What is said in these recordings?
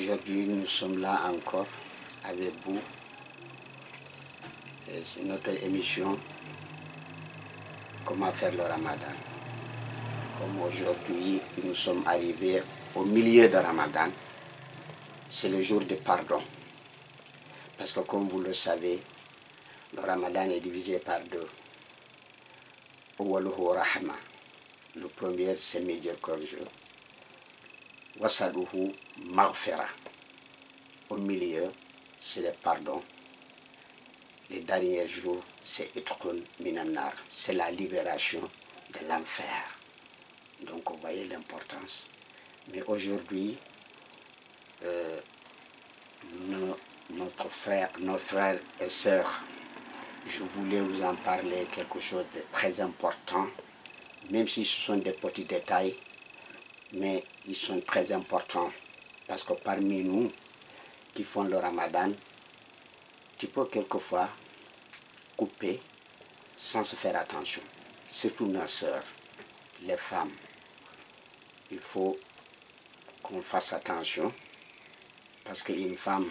Aujourd'hui, nous sommes là encore avec vous. C'est notre émission Comment faire le Ramadan. Comme aujourd'hui, nous sommes arrivés au milieu de Ramadan, c'est le jour de pardon. Parce que comme vous le savez, le Ramadan est divisé par deux. Rahma. Le premier, c'est miséricorde. Wasaduhu Maghfira. Au milieu, c'est le pardon. Les derniers jours, c'est Itqun Minanar. C'est la libération de l'enfer. Donc, vous voyez l'importance. Mais aujourd'hui, nos frères et sœurs, je voulais vous en parler quelque chose de très important, même si ce sont des petits détails, mais ils sont très importants. Parce que parmi nous qui font le Ramadan, tu peux quelquefois couper sans se faire attention. Surtout nos sœurs, les femmes. Il faut qu'on fasse attention parce qu'une femme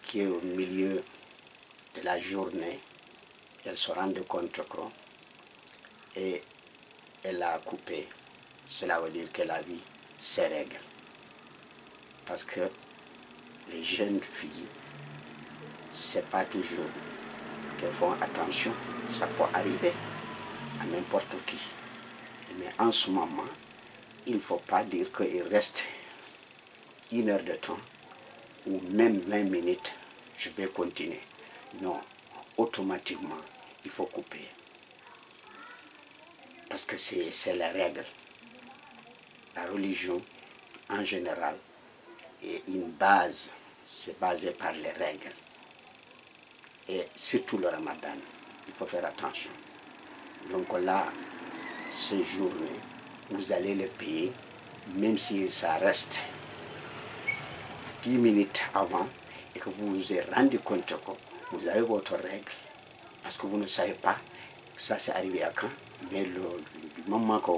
qui est au milieu de la journée, elle se rend compte que et elle a coupé. Cela veut dire qu'elle a vu ses règles. Parce que les jeunes filles, c'est pas toujours qu'elles font attention. Ça peut arriver à n'importe qui. Mais en ce moment, il ne faut pas dire qu'il reste 1 heure de temps ou même 20 minutes, je vais continuer. Non, automatiquement, il faut couper. Parce que c'est la règle. La religion, en général, est une base, c'est basé par les règles. Et surtout le Ramadan, il faut faire attention. Donc là, ces journées, vous allez les payer, même si ça reste 10 minutes avant et que vous vous êtes rendu compte que vous avez votre règle, parce que vous ne savez pas, ça c'est arrivé à quand, mais du moment que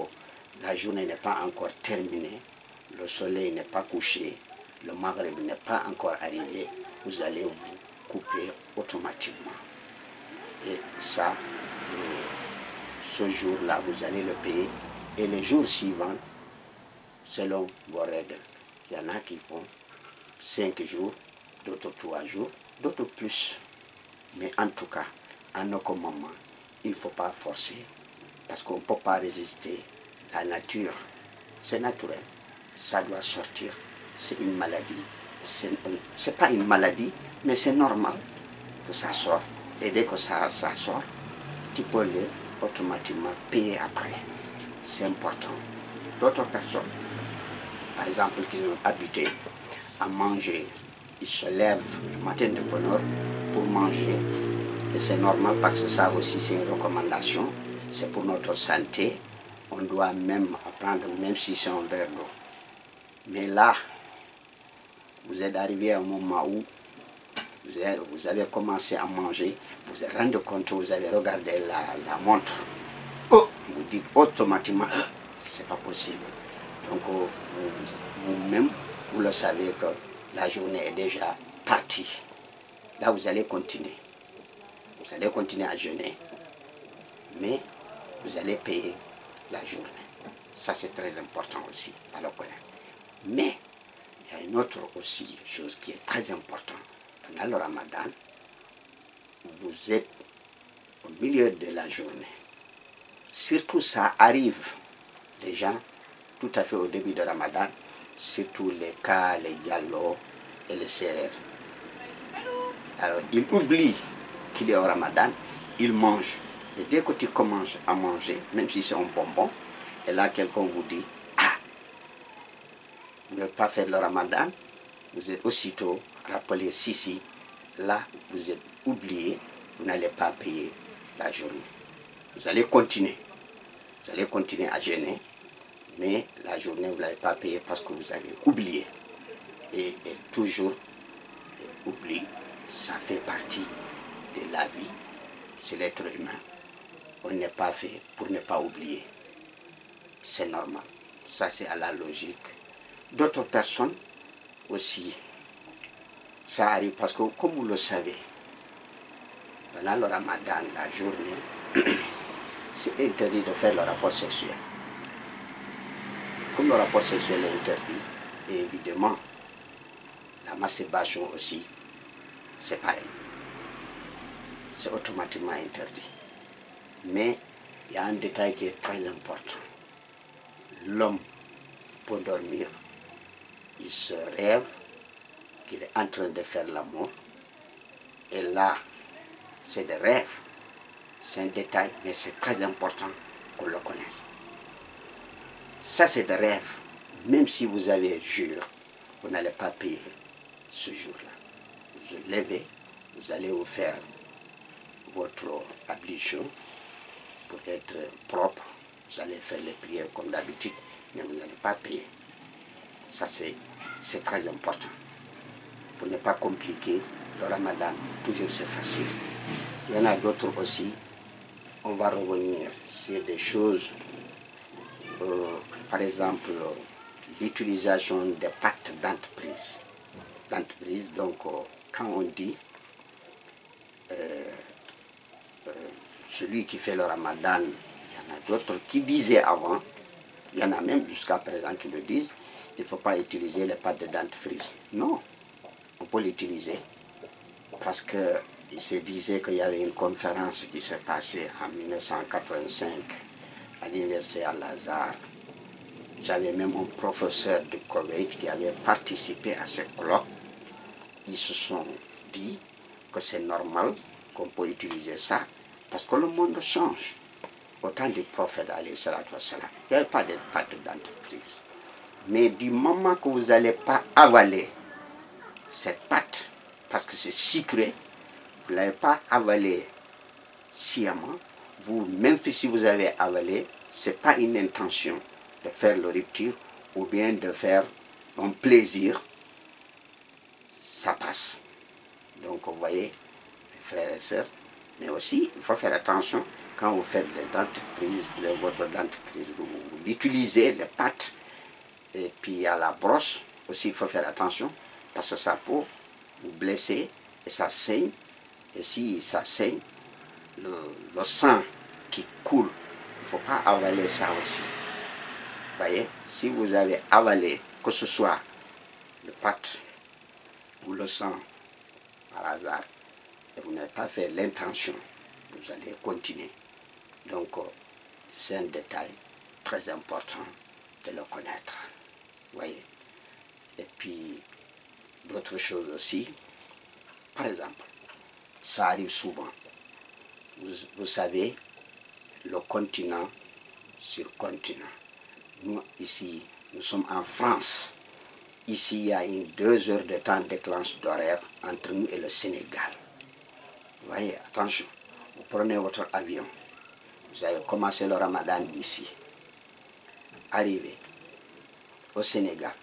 la journée n'est pas encore terminée, le soleil n'est pas couché, le maghrib n'est pas encore arrivé, vous allez vous couper automatiquement. Et ça, ce jour-là, vous allez le payer. Et les jours suivants, selon vos règles, il y en a qui font 5 jours, d'autres 3 jours, d'autres plus. Mais en tout cas, en aucun moment, il ne faut pas forcer, parce qu'on ne peut pas résister. La nature, c'est naturel, ça doit sortir. C'est une maladie. C'est pas une maladie, mais c'est normal que ça sorte. Et dès que ça sort, tu peux automatiquement payer après. C'est important. D'autres personnes, par exemple, qui ont habité à manger, ils se lèvent le matin de bonne heure pour manger. Et c'est normal parce que ça aussi c'est une recommandation. C'est pour notre santé. On doit même apprendre, même si c'est un verre d'eau. Mais là, vous êtes arrivé à un moment où vous avez commencé à manger, vous vous rendu compte, vous avez regardé la montre. Oh, vous dites automatiquement, c'est pas possible. Donc vous-même, vous le savez que la journée est déjà partie. Là, vous allez continuer. Vous allez continuer à jeûner, mais vous allez payer la journée. Ça, c'est très important aussi à le connaître. Mais il y a une autre aussi chose qui est très importante. Pendant le Ramadan, vous êtes au milieu de la journée. Surtout ça arrive déjà tout à fait au début de Ramadan, surtout les cas, les Diallo et les Serer. Alors, ils oublient qu'il est au Ramadan, ils mangent. Et dès que tu commences à manger, même si c'est un bonbon, et là quelqu'un vous dit, ah, vous n'avez pas fait le Ramadan, vous êtes aussitôt rappelé, si, là, vous êtes oublié, vous n'allez pas payer la journée. Vous allez continuer à jeûner, mais la journée, vous ne l'avez pas payée parce que vous avez oublié. Et toujours, oubli, ça fait partie de la vie, c'est l'être humain. On n'est pas fait pour ne pas oublier. C'est normal. Ça, c'est à la logique. D'autres personnes aussi, ça arrive parce que, comme vous le savez, pendant le ramadan, la journée, c'est interdit de faire le rapport sexuel. Comme le rapport sexuel est interdit, et évidemment, la masturbation aussi, c'est pareil. C'est automatiquement interdit. Mais il y a un détail qui est très important. L'homme, pour dormir, il se rêve qu'il est en train de faire l'amour. Et là, c'est des rêves. C'est un détail, mais c'est très important qu'on le connaisse. Ça, c'est des rêves. Même si vous avez juré, vous n'allez pas payer ce jour-là. Vous vous levez, vous allez vous faire votre ablution pour être propre. Vous allez faire les prières comme d'habitude, mais vous n'allez pas payer. Ça, c'est très important. Pour ne pas compliquer le ramadan, toujours c'est facile. Il y en a d'autres aussi. On va revenir sur des choses, par exemple, l'utilisation des pactes d'entreprise. Donc, quand on dit celui qui fait le ramadan, il y en a d'autres qui disaient avant, il y en a même jusqu'à présent qui le disent, il ne faut pas utiliser les pâtes de dentifrice. Non, on peut l'utiliser parce qu'il se disait qu'il y avait une conférence qui s'est passée en 1985 à l'université Al-Azhar. J'avais même un professeur de Koweït qui avait participé à ce colloque. Ils se sont dit que c'est normal qu'on peut utiliser ça parce que le monde change. Au temps du prophète, alayhi salatu wassalam, il n'y avait pas de pâte de dentifrice. Mais du moment que vous n'allez pas avaler cette pâte, parce que c'est sucré, vous ne l'avez pas avalé sciemment, vous, même si vous avez avalé, ce n'est pas une intention de faire le rupture ou bien de faire un plaisir, ça passe. Donc vous voyez, frères et sœurs, mais aussi il faut faire attention quand vous faites des dentifrices, votre dentifrice, vous utilisez les pâtes et puis à la brosse aussi il faut faire attention parce que ça peut vous blesser et ça saigne. Et si ça saigne, le sang qui coule, il ne faut pas avaler ça aussi. Vous voyez, si vous avez avalé, que ce soit le pâte ou le sang par hasard, et vous n'avez pas fait l'intention, vous allez continuer. Donc, c'est un détail très important de le connaître. Vous voyez. Et puis, d'autres choses aussi. Par exemple, ça arrive souvent. Vous savez, le continent sur continent. Nous, ici, nous sommes en France. Ici, il y a une 2 heures de temps de déclenche d'horaire entre nous et le Sénégal. Vous voyez, attention, vous prenez votre avion. Vous avez commencé le ramadan d'ici. Arrivé au Sénégal,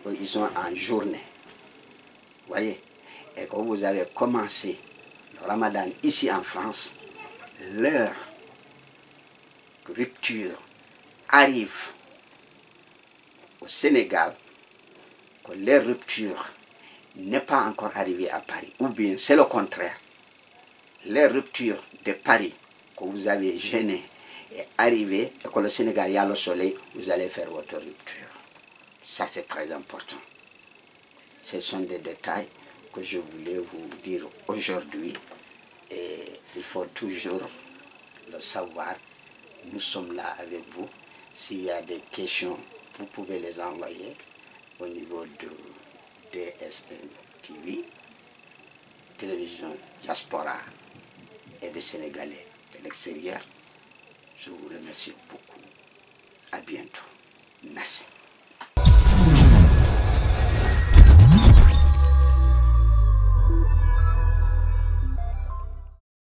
ils sont en journée. Vous voyez, et quand vous avez commencé le ramadan ici en France, leur rupture arrive au Sénégal, que leur rupture n'est pas encore arrivée à Paris. Ou bien c'est le contraire. Leur rupture de Paris, que vous avez gêné, est arrivée, et que le Sénégal y a le soleil, vous allez faire votre rupture. Ça, c'est très important. Ce sont des détails que je voulais vous dire aujourd'hui. Et il faut toujours le savoir. Nous sommes là avec vous. S'il y a des questions, vous pouvez les envoyer au niveau de DSN TV, Télévision Diaspora et des Sénégalais de l'extérieur. Je vous remercie beaucoup. À bientôt. Merci.